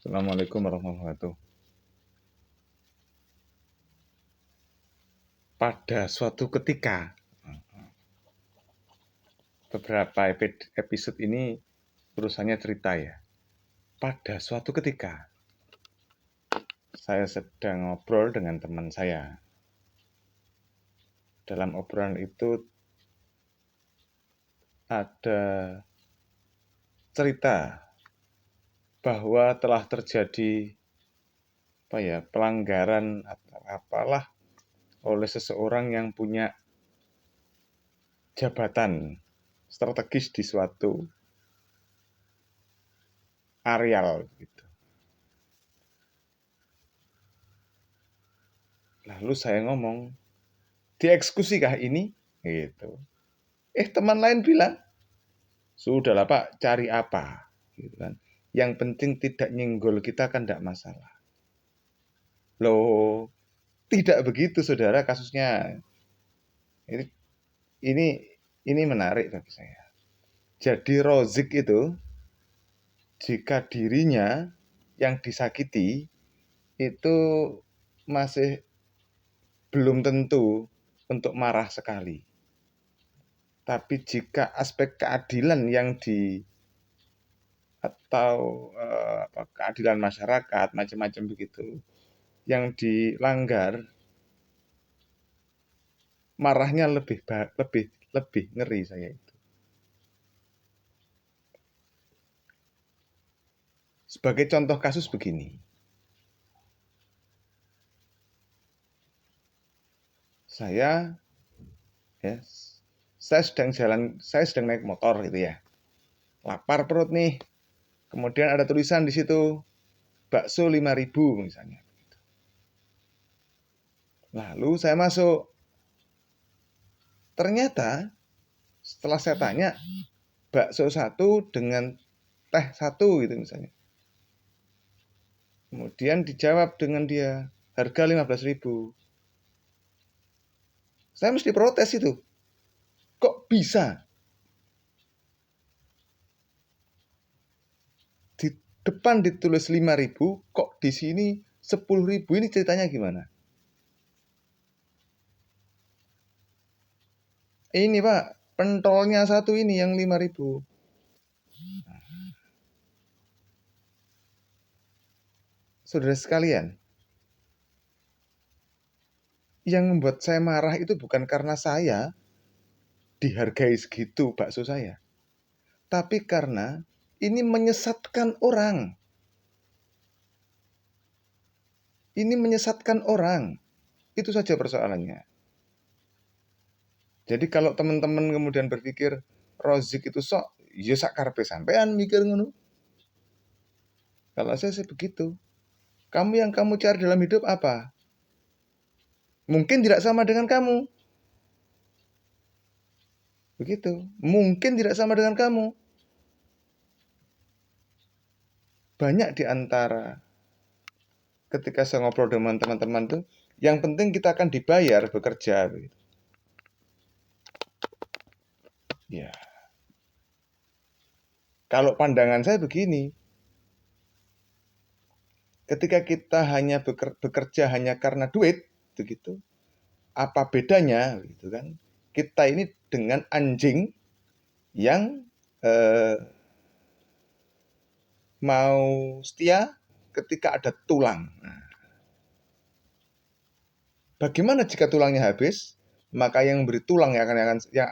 Assalamualaikum warahmatullahi wabarakatuh. Pada suatu ketika, beberapa episode ini urusannya cerita ya. Pada suatu ketika, saya sedang ngobrol dengan teman saya. Dalam obrolan itu ada cerita bahwa telah terjadi pelanggaran atau apalah oleh seseorang yang punya jabatan strategis di suatu areal gitu. Lalu saya ngomong, dieksekusikah ini? Gitu. Teman lain bilang, sudahlah Pak, cari apa? Gitu kan. Yang penting tidak nyenggol kita kan tidak masalah. Loh, tidak begitu saudara kasusnya. Ini ini ini menarik bagi saya. Jadi Rozik itu jika dirinya yang disakiti itu masih belum tentu untuk marah sekali. Tapi jika aspek keadilan yang atau keadilan masyarakat macam-macam begitu yang dilanggar, marahnya lebih ngeri saya itu. Sebagai contoh kasus begini, saya sedang naik motor gitu ya, lapar perut nih, kemudian ada tulisan di situ bakso 5.000 misalnya. Lalu saya masuk, ternyata setelah saya tanya bakso 1 dengan teh 1 gitu misalnya. Kemudian dijawab dengan dia harga 15.000. Saya mesti protes itu. Kok bisa? Di depan ditulis 5.000, kok di sini 10.000, ini ceritanya gimana? Ini Pak, pentolnya 1 ini yang 5.000. Saudara sekalian, yang membuat saya marah itu bukan karena saya dihargai segitu bakso saya, tapi karena ini menyesatkan orang. Ini menyesatkan orang. Itu saja persoalannya. Jadi kalau teman-teman kemudian berpikir Rozik itu sok, ya sak karepe sampean mikir ngono. Kalau saya sih begitu. Kamu yang kamu cari dalam hidup apa? Mungkin tidak sama dengan kamu. Begitu. Mungkin tidak sama dengan kamu. Banyak di antara ketika saya ngobrol dengan teman-teman tuh, yang penting kita akan dibayar bekerja begitu. Ya. Kalau pandangan saya begini, ketika kita hanya bekerja hanya karena duit, begitu, apa bedanya, gitu kan? Kita ini dengan anjing yang mau setia ketika ada tulang. Nah, bagaimana jika tulangnya habis? Maka yang beri tulang yang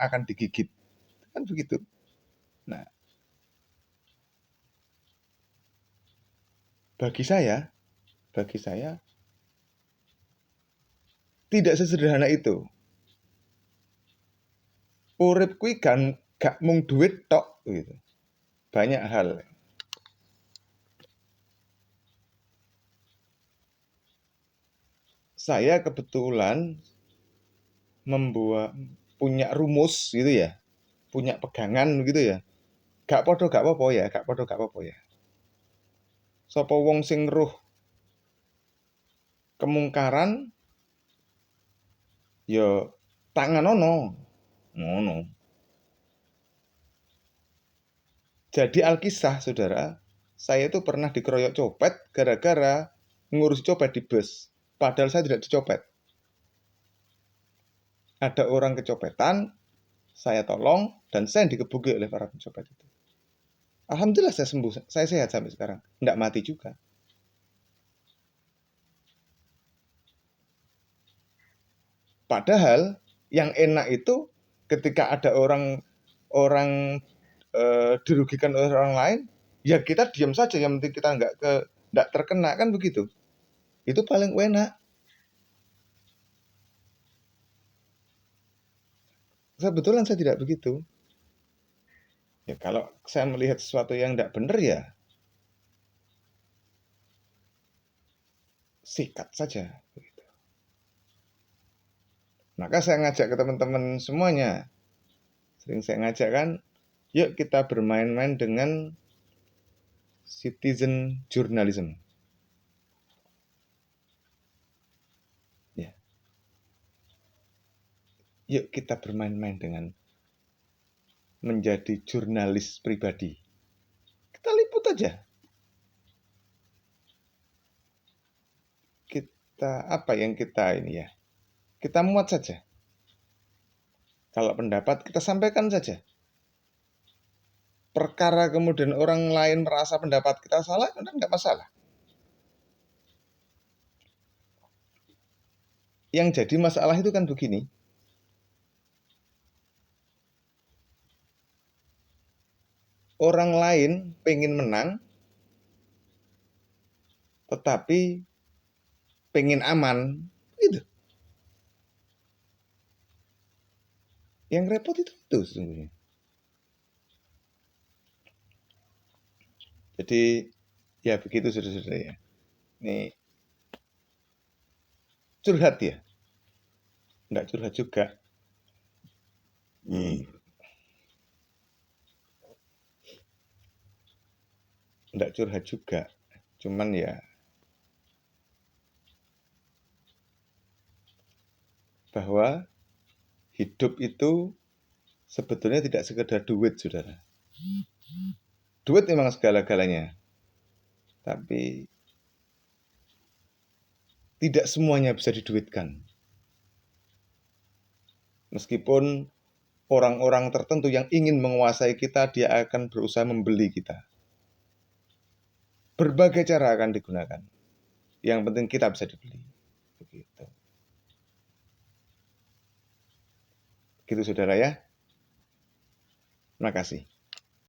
akan digigit, kan begitu. Nah, bagi saya tidak sesederhana itu. Urip kuwi kan gak mung duit tok gitu. Banyak hal. Saya kebetulan punya rumus gitu ya. Punya pegangan gitu ya. Gak podo gak apa-apa ya. Sapa wong sing ruh kemungkaran ya tangan ngono. Jadi Alkisah saudara, saya itu pernah dikeroyok copet gara-gara ngurus copet di bus. Padahal saya tidak dicopet. Ada orang kecopetan, saya tolong, dan saya dikebuki oleh para pencopet itu. Alhamdulillah saya sembuh, saya sehat sampai sekarang. Tidak mati juga. Padahal yang enak itu ketika ada orang dirugikan oleh orang lain, ya kita diam saja, yang penting kita nggak terkena, kan begitu. Itu paling enak. Kebetulan saya tidak begitu. Ya kalau saya melihat sesuatu yang tidak benar, ya sikat saja. Maka saya ngajak ke teman-teman semuanya. Sering saya ngajak kan, yuk kita bermain-main dengan citizen journalism. Ya. Yuk kita bermain-main dengan menjadi jurnalis pribadi. Kita liput aja. Kita apa yang kita ini ya? Kita muat saja. Kalau pendapat kita sampaikan saja. Perkara kemudian orang lain merasa pendapat kita salah, kan nggak masalah. Yang jadi masalah itu kan begini. Orang lain pengen menang, tetapi pengen aman, gitu. Yang repot itu sesungguhnya. Jadi ya begitu saudara-saudara ya. Ini curhat ya. Enggak curhat juga. Enggak curhat juga. Cuman ya bahwa hidup itu sebetulnya tidak sekedar duit, saudara. Duit memang segala-galanya. Tapi tidak semuanya bisa diduitkan. Meskipun orang-orang tertentu yang ingin menguasai kita, dia akan berusaha membeli kita. Berbagai cara akan digunakan. Yang penting kita bisa dibeli. Begitu. Gitu saudara ya. Terima kasih.